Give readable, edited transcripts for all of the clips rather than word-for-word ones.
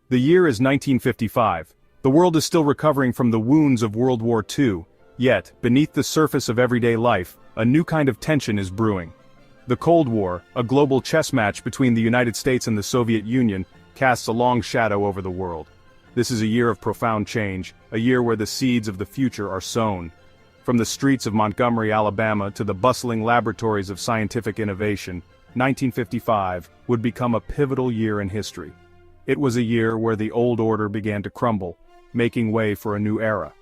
The year is 1955. The world is still recovering from the wounds of World War II, yet, beneath the surface of everyday life, a new kind of tension is brewing. The Cold War, a global chess match between the United States and the Soviet Union, casts a long shadow over the world. This is a year of profound change, a year where the seeds of the future are sown. From the streets of Montgomery, Alabama to the bustling laboratories of scientific innovation, 1955 would become a pivotal year in history. It was a year where the old order began to crumble, making way for a new era.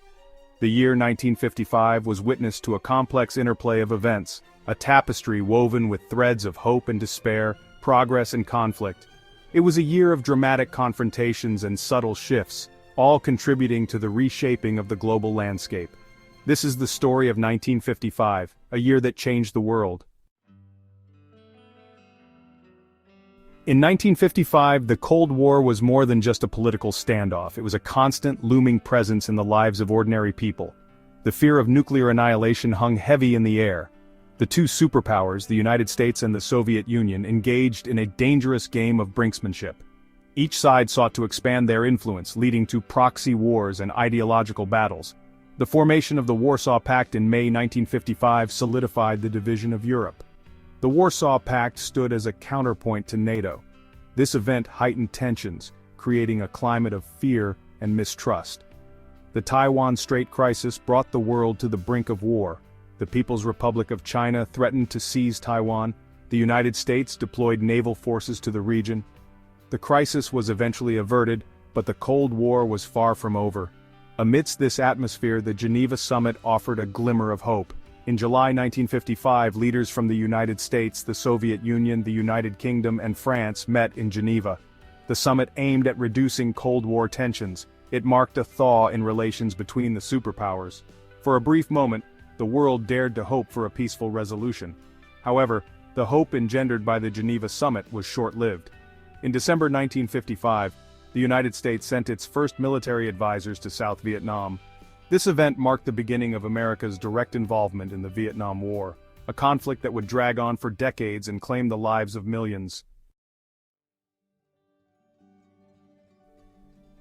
The year 1955 was witness to a complex interplay of events, a tapestry woven with threads of hope and despair, progress and conflict. It was a year of dramatic confrontations and subtle shifts, all contributing to the reshaping of the global landscape. This is the story of 1955, a year that changed the world. In 1955, the Cold War was more than just a political standoff. It was a constant, looming presence in the lives of ordinary people. The fear of nuclear annihilation hung heavy in the air. The two superpowers, the United States and the Soviet Union, engaged in a dangerous game of brinksmanship. Each side sought to expand their influence, leading to proxy wars and ideological battles. The formation of the Warsaw Pact in May 1955 solidified the division of Europe. The Warsaw Pact stood as a counterpoint to NATO. This event heightened tensions, creating a climate of fear and mistrust. The Taiwan Strait crisis brought the world to the brink of war. The People's Republic of China threatened to seize Taiwan. The United States deployed naval forces to the region. The crisis was eventually averted, but the Cold War was far from over. Amidst this atmosphere, the Geneva Summit offered a glimmer of hope. In July 1955, leaders from the United States, the Soviet Union, the United Kingdom, and France met in Geneva. The summit aimed at reducing Cold War tensions. It marked a thaw in relations between the superpowers. For a brief moment, the world dared to hope for a peaceful resolution. However, the hope engendered by the Geneva Summit was short-lived. In December 1955, the United States sent its first military advisors to South Vietnam. This event marked the beginning of America's direct involvement in the Vietnam War, a conflict that would drag on for decades and claim the lives of millions.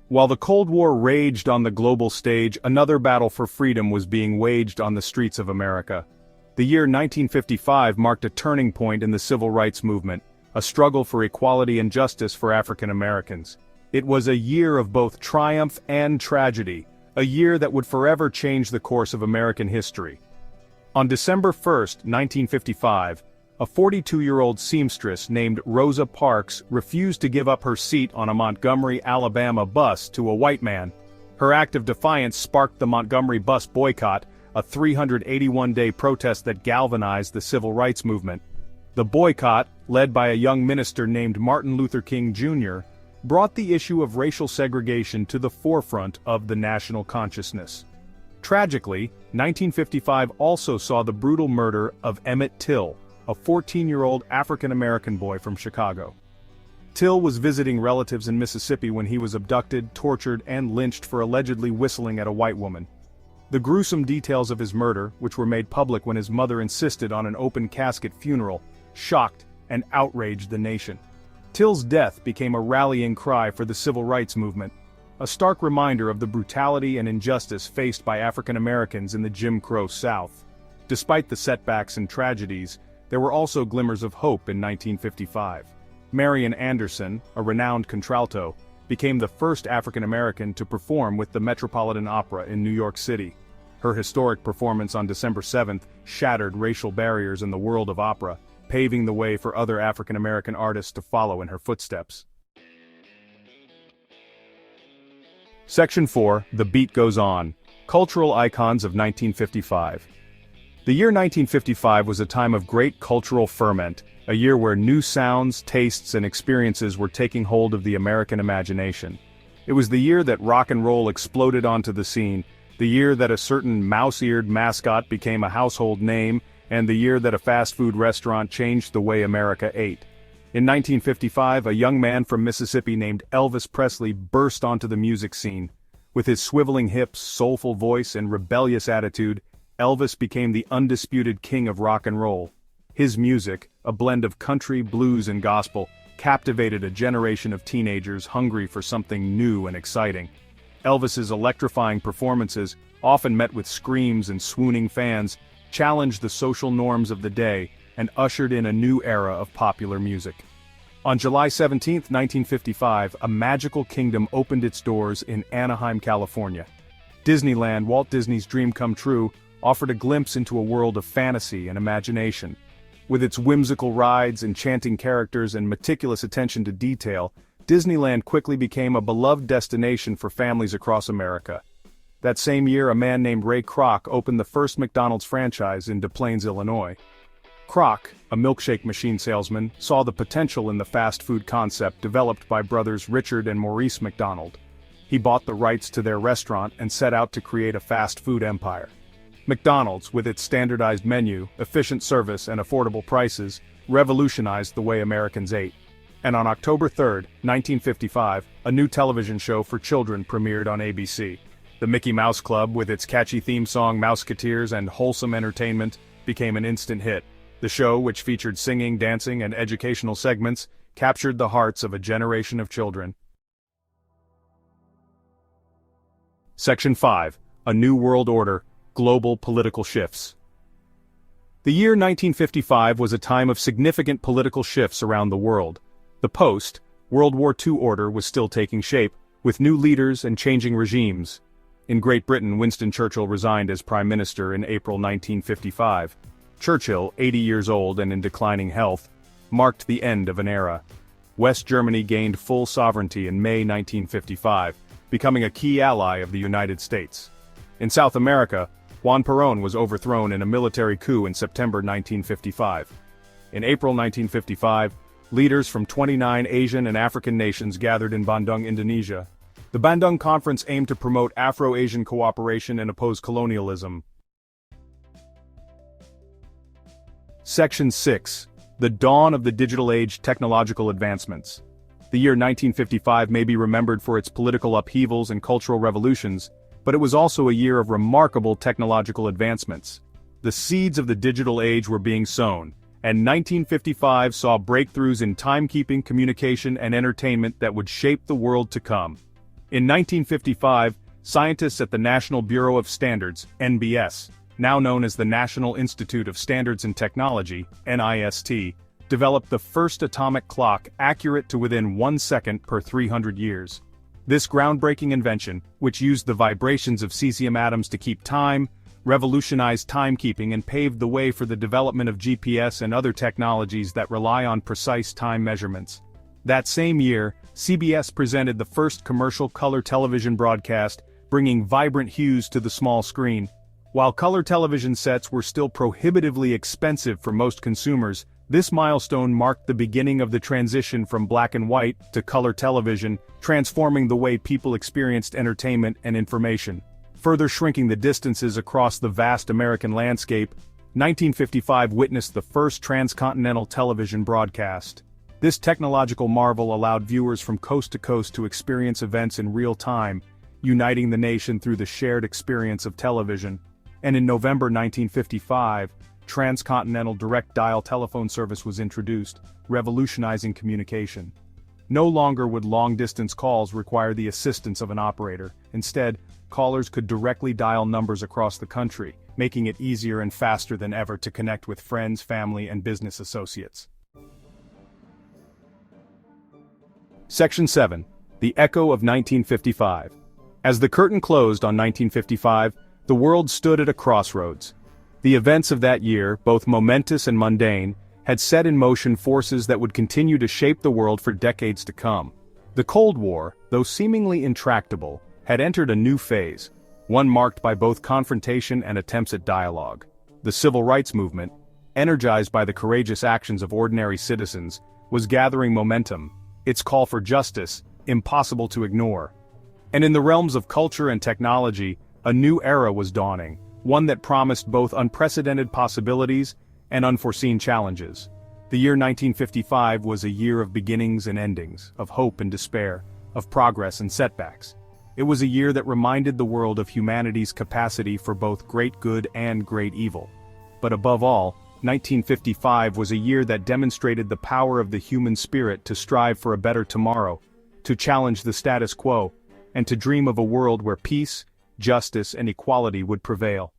While the Cold War raged on the global stage, another battle for freedom was being waged on the streets of America. The year 1955 marked a turning point in the civil rights movement, a struggle for equality and justice for African Americans. It was a year of both triumph and tragedy, a year that would forever change the course of American history. On December 1, 1955, a 42-year-old seamstress named Rosa Parks refused to give up her seat on a Montgomery, Alabama bus to a white man. Her act of defiance sparked the Montgomery bus boycott, a 381-day protest that galvanized the civil rights movement. The boycott, led by a young minister named Martin Luther King Jr., brought the issue of racial segregation to the forefront of the national consciousness. Tragically, 1955 also saw the brutal murder of Emmett Till, a 14-year-old African-American boy from Chicago. Till was visiting relatives in Mississippi when he was abducted, tortured, and lynched for allegedly whistling at a white woman. The gruesome details of his murder, which were made public when his mother insisted on an open casket funeral, shocked and outraged the nation. Till's death became a rallying cry for the civil rights movement, a stark reminder of the brutality and injustice faced by African Americans in the Jim Crow South. Despite the setbacks and tragedies, there were also glimmers of hope in 1955. Marian Anderson, a renowned contralto, became the first African American to perform with the Metropolitan Opera in New York City. Her historic performance on December 7th shattered racial barriers in the world of opera, paving the way for other African American artists to follow in her footsteps. Section 4, The Beat Goes On, Cultural Icons of 1955. The year 1955 was a time of great cultural ferment, a year where new sounds, tastes, and experiences were taking hold of the American imagination. It was the year that rock and roll exploded onto the scene, the year that a certain mouse-eared mascot became a household name, and the year that a fast food restaurant changed the way America ate. In 1955, a young man from Mississippi named Elvis Presley burst onto the music scene. With his swiveling hips, soulful voice, and rebellious attitude, Elvis became the undisputed king of rock and roll. His music, a blend of country, blues, and gospel, captivated a generation of teenagers hungry for something new and exciting. Elvis's electrifying performances, often met with screams and swooning fans, challenged the social norms of the day and ushered in a new era of popular music. On July 17, 1955, a magical kingdom opened its doors in Anaheim, California. Disneyland, Walt Disney's dream come true, offered a glimpse into a world of fantasy and imagination. With its whimsical rides, enchanting characters, and meticulous attention to detail, Disneyland quickly became a beloved destination for families across America. That same year, a man named Ray Kroc opened the first McDonald's franchise in Des Plaines, Illinois. Kroc, a milkshake machine salesman, saw the potential in the fast food concept developed by brothers Richard and Maurice McDonald. He bought the rights to their restaurant and set out to create a fast food empire. McDonald's, with its standardized menu, efficient service, and affordable prices, revolutionized the way Americans ate. And on October 3, 1955, a new television show for children premiered on ABC. The Mickey Mouse Club, with its catchy theme song Mouseketeers and wholesome entertainment, became an instant hit. The show, which featured singing, dancing, and educational segments, captured the hearts of a generation of children. Section 5. A New World Order. Global Political Shifts. The year 1955 was a time of significant political shifts around the world. The post-World War II order was still taking shape, with new leaders and changing regimes. In Great Britain, Winston Churchill resigned as Prime Minister in April 1955. Churchill, 80 years old and in declining health, marked the end of an era. West Germany gained full sovereignty in May 1955, becoming a key ally of the United States. In South America, Juan Perón was overthrown in a military coup in September 1955. In April 1955, leaders from 29 Asian and African nations gathered in Bandung, Indonesia. The Bandung Conference aimed to promote Afro-Asian cooperation and oppose colonialism. Section 6. The Dawn of the Digital Age. Technological Advancements. The year 1955 may be remembered for its political upheavals and cultural revolutions, but it was also a year of remarkable technological advancements. The seeds of the digital age were being sown, and 1955 saw breakthroughs in timekeeping, communication, and entertainment that would shape the world to come. In 1955, scientists at the National Bureau of Standards, NBS, now known as the National Institute of Standards and Technology, NIST, developed the first atomic clock accurate to within 1 second per 300 years. This groundbreaking invention, which used the vibrations of cesium atoms to keep time, revolutionized timekeeping and paved the way for the development of GPS and other technologies that rely on precise time measurements. That same year, CBS presented the first commercial color television broadcast, bringing vibrant hues to the small screen. While color television sets were still prohibitively expensive for most consumers, this milestone marked the beginning of the transition from black and white to color television, transforming the way people experienced entertainment and information. Further shrinking the distances across the vast American landscape, 1955 witnessed the first transcontinental television broadcast. This technological marvel allowed viewers from coast to coast to experience events in real time, uniting the nation through the shared experience of television. And in November 1955, transcontinental direct dial telephone service was introduced, revolutionizing communication. No longer would long-distance calls require the assistance of an operator. Instead, callers could directly dial numbers across the country, making it easier and faster than ever to connect with friends, family, and business associates. Section 7. The Echo of 1955. As the curtain closed on 1955, the world stood at a crossroads. The events of that year, both momentous and mundane, had set in motion forces that would continue to shape the world for decades to come. The Cold War, though seemingly intractable, had entered a new phase, one marked by both confrontation and attempts at dialogue. The Civil Rights Movement, energized by the courageous actions of ordinary citizens, was gathering momentum, its call for justice, impossible to ignore. And in the realms of culture and technology, a new era was dawning, one that promised both unprecedented possibilities and unforeseen challenges. The year 1955 was a year of beginnings and endings, of hope and despair, of progress and setbacks. It was a year that reminded the world of humanity's capacity for both great good and great evil. But above all, 1955 was a year that demonstrated the power of the human spirit to strive for a better tomorrow, to challenge the status quo, and to dream of a world where peace, justice, and equality would prevail.